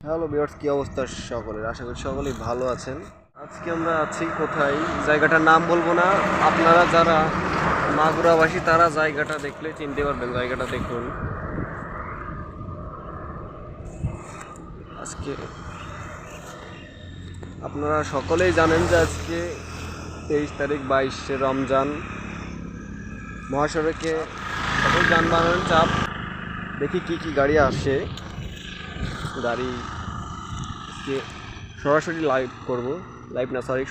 Hello viewers, কি অবস্থা সকলের? আশা করি সকলেই ভালো আছেন। আজকে আমরা আছি কোথায়, জায়গাটার নাম বলবো না। আপনারা যারা মাগুরাবাসী তারা জায়গাটা দেখলে চিনতে পারবেন। জায়গাটা দেখুন। আজকে আপনারা সকলেই জানেন যে আজকে 23 তারিখ 22শে রমজান। মহাসড়কে সকল যানবাহনের চাপ। দেখি কি কি গাড়ি আসে। গাড়ি আজকে সরাসরি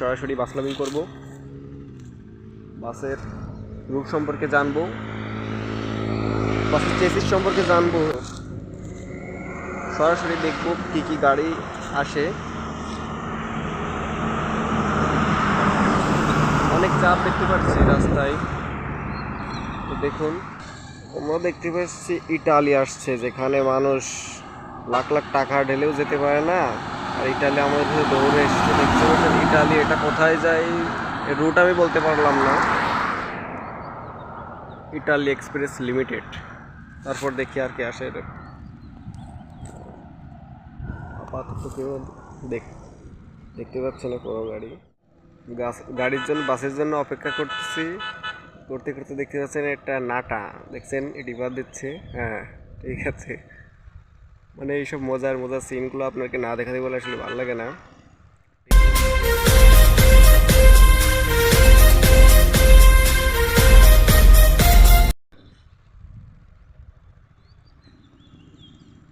সরাসরি বাস লাভিং করব। বাসের রুট সম্পর্কে জানবো, বাসের চেসিস সম্পর্কে জানবো, সরাসরি দেখবো কি কি গাড়ি আসে। অনেক চাপ দেখতে পাচ্ছি রাস্তায়। তো দেখুন, আমরা দেখতে পাচ্ছি ইটালি আসছে, যেখানে মানুষ লাখ লাখ টাকা ঢেলেও যেতে পারে না। আর ইটালি আমাদের দৌড়ে এসছে, দেখতে পাচ্ছেন ইটালি। এটা কোথায় যায় রুট আমি বলতে পারলাম না। Italy express limited. তারপর দেখি আর কে আসে। আপাতত কেউ দেখতে পাচ্ছে না কোনো গাড়ি। গাড়ির জন্য, বাসের জন্য অপেক্ষা করতেছি। করতে করতে দেখতে পাচ্ছেন একটা নাটা, দেখছেন এটি বাদ দিচ্ছে। হ্যাঁ, ঠিক আছে। মানে এইসব মজার মজার সিনগুলো আপনাকে না দেখাতে বলে আসলে ভালো লাগে না।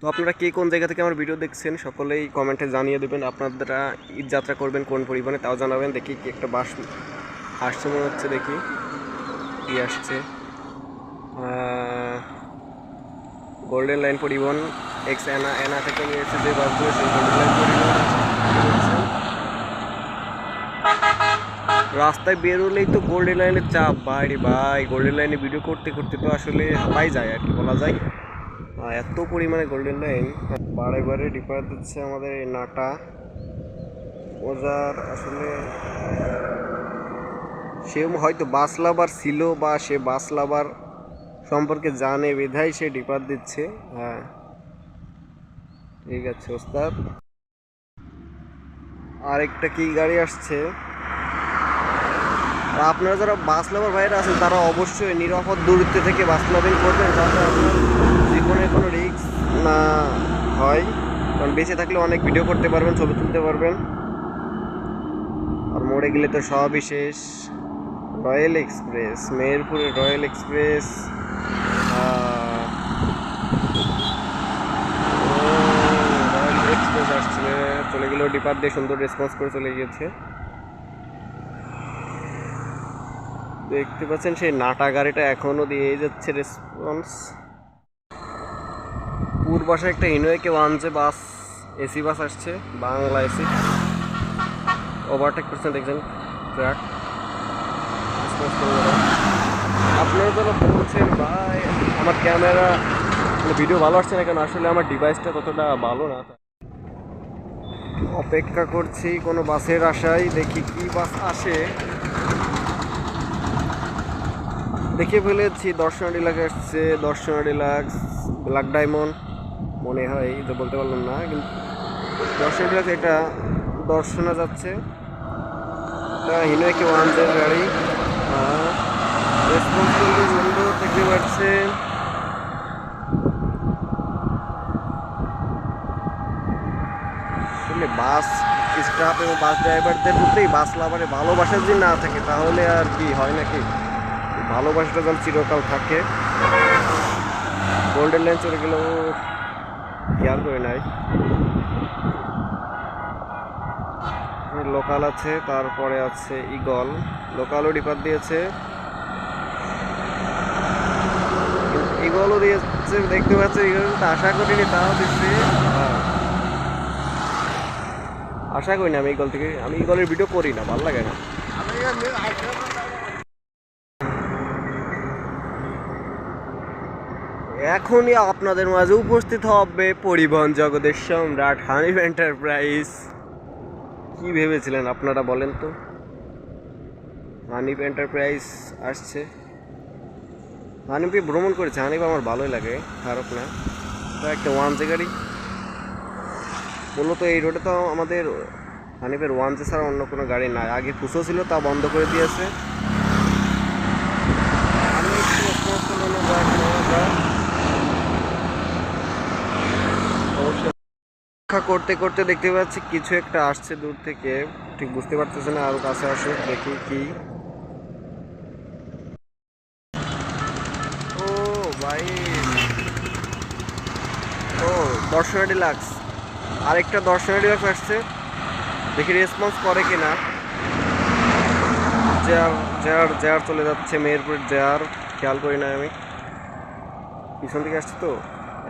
তো আপনারা কে কোন জায়গা থেকে আমার ভিডিও দেখছেন সকলেই কমেন্টে জানিয়ে দেবেন। আপনারা ঈদ যাত্রা করবেন কোন পরিবহনে তাও জানাবেন। দেখি কি একটা বাস আসছে মনে হচ্ছে, দেখি কি আসছে। গোল্ডেন লাইন পরিবহন এক্স এনা থেকে নিয়ে এসেছে যে বাসগুলো, সেই গোল্ডেন লাইন পরিবহন। রাস্তায় বেরোলেই তো গোল্ডেন লাইনের চাপ। ভাই রে ভাই, গোল্ডেন লাইনে ভিডিও করতে করতে তো আসলে হাঁপাই যায় আর কি বলা যায়। এত পরিমাণে গোল্ডেন লাইন বারে বারে ডিপার দিচ্ছে আমাদের এই নাটা। ওজার আসলে সে হয়তো বাস লাভার ছিল, বা সে বাস লাভার সম্পর্কে জানে বিধায় সে ডিপার দিচ্ছে। হ্যাঁ, ঠিক আছে ওস্তাদ। আরেকটা কি গাড়ি আসছে। আর আপনারা যারা বাস লাভার ভাইরা আছেন তারা অবশ্যই নিরাপদ দূরত্ব থেকে বাস লাভিং করবেন, যাতে আপনার জীবনে কোনো রিস্ক না হয়। কারণ বেঁচে থাকলে অনেক ভিডিও করতে পারবেন, ছবি তুলতে পারবেন। আর মরে গেলে তো সবই শেষ। রয়্যাল এক্সপ্রেস, মেহেরপুরের রয়্যাল এক্সপ্রেস। রয়্যাল এক্সপ্রেস আসছে, চলে গেলেও ডিপার দিয়ে সুন্দর রেসপন্স করে চলে গিয়েছে। দেখতে পাচ্ছেন সেই নাটা গাড়িটা এখনো দিয়ে যাচ্ছে রেসপন্স। পূর্বাশে একটা ইনোয়েকে 1J বাস, এসি বাস আসছে, বাংলা এসি। ওভারটেক করছেন, দেখছেন ট্রাক। আপনারা যারা বলছেন ভাই আমার ক্যামেরা ভিডিও ভালো আসছে না কেন, আসলে আমার ডিভাইসটা ততটা ভালো না। অপেক্ষা করছি কোনো বাসের আশায়, দেখি কি বাস আসে। দেখে ফেলেছি দর্শনা ডিলাক্স আসছে, দর্শনা ডিলাক্স, ব্ল্যাক ডায়মন্ড মনে হয়, তো বলতে পারলাম না। কিন্তু দর্শনা ডিলাক্স, এটা দর্শনা যাচ্ছে। এটা হিনোকে 1J গাড়ি। রেসপন্স কিন্তু সুন্দর দেখতে পাচ্ছেন। আসলে বাস স্টাফ এবং বাস ড্রাইভারদের প্রতি বাস লাভারে ভালোবাসা যদি না থাকে তাহলে আর কি হয় নাকি? ভালোবাসাটা যেন চিরকাল থাকে। গোল্ডেন লাইন চলে গেলেও খেয়াল করে নাই। লোকাল আছে, তারপরে আছে ইগল, লোকালও ডিপার দিয়েছে, ইগলও দিয়েছে। দেখতে পাচ্ছি ইগল আশা করিনি, তাও দিচ্ছে। আশা করি না আমি ইগল থেকে, আমি ইগলের ভিডিও করি না, ভালো লাগে না। এখনই আপনাদের মাঝে উপস্থিত হবে পরিবহন জগতের সম্রাট হানিফ এন্টারপ্রাইজ। কি ভেবেছিলেন আপনারা বলেন তো? হানিফ এন্টারপ্রাইজ আসছে। হানিফে ভ্রমণ করেছে, হানিফ আমার ভালোই লাগে, খারাপ না। তো একটা 1J গাড়ি। মূলত এই রোডে তো আমাদের হানিফের ওয়ানজে ছাড়া অন্য কোনো গাড়ি নাই। আগে ফুসো ছিল, তা বন্ধ করে দিয়েছে। আমি একটু অপেক্ষা করতে করতে দেখতে পাচ্ছি কিছু একটা আসছে দূর থেকে, ঠিক বুঝতে পারতেছে না। আরো কাছে আসে, দেখি কি। ও ভাই, ও দর্শনা ডিলাক্স, আরেকটা দর্শনা ডিলাক্স আসছে। দেখি রেসপন্স করে কিনা। জেয়ার জেয়ার জেয়ার চলে যাচ্ছে, মেহেরপুরের জেয়ার, খেয়াল করি না আমি, পিছন থেকে আসছে তো।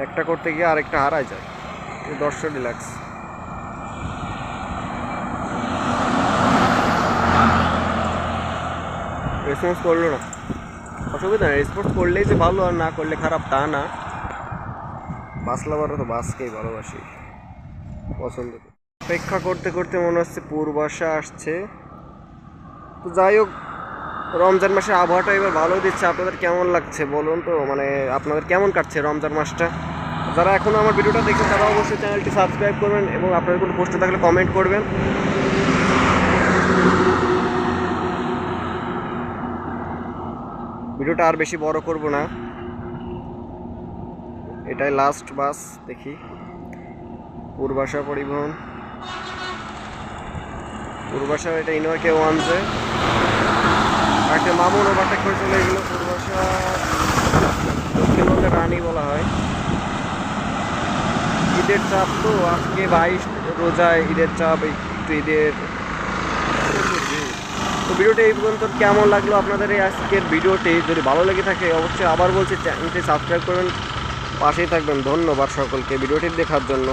একটা করতে গিয়ে আরেকটা হারায় যায়। দর্শনা ডিলাক্স রেসপন্স করলো না, অসুবিধা নেই। রেসপন্স করলেই যে ভালো, আর না করলে খারাপ তা না। বাস লাভাররা তো বাসকেই ভালোবাসি, পছন্দ করি। অপেক্ষা করতে করতে মনে হচ্ছে পূর্বাশা আসছে। তো যাই হোক, রমজান মাসের আবহাওয়াটা এবার ভালো দিচ্ছে। আপনাদের কেমন লাগছে বলুন তো, মানে আপনাদের কেমন কাটছে রমজান মাসটা? যারা এখনও আমার ভিডিওটা দেখছেন তারা অবশ্যই চ্যানেলটি সাবস্ক্রাইব করবেন এবং আপনাদের কোনো প্রশ্ন থাকলে কমেন্ট করবেন। ভিডিওটা আর বেশি বড় করব না, এটাই লাস্ট বাস। দেখি পূর্বাশা পরিবহন, পূর্বাশা, এটা ইনোয়াকে ওয়ানজে। একটা মামুন ওভারটেক করে চলে গেল। পূর্বাশা দক্ষিণবঙ্গের রানী বলা হয়। ঈদের চাপ তো আজকে 22 রোজায়, ঈদের চাপ, একটু ঈদের। তো ভিডিওটি এই পর্যন্ত কেমন লাগলো আপনাদের এই আজকের ভিডিওটি? যদি ভালো লেগে থাকে অবশ্যই আবার বলছি চ্যানেলটি সাবস্ক্রাইব করবেন, পাশেই থাকবেন। ধন্যবাদ সকলকে ভিডিওটি দেখার জন্য।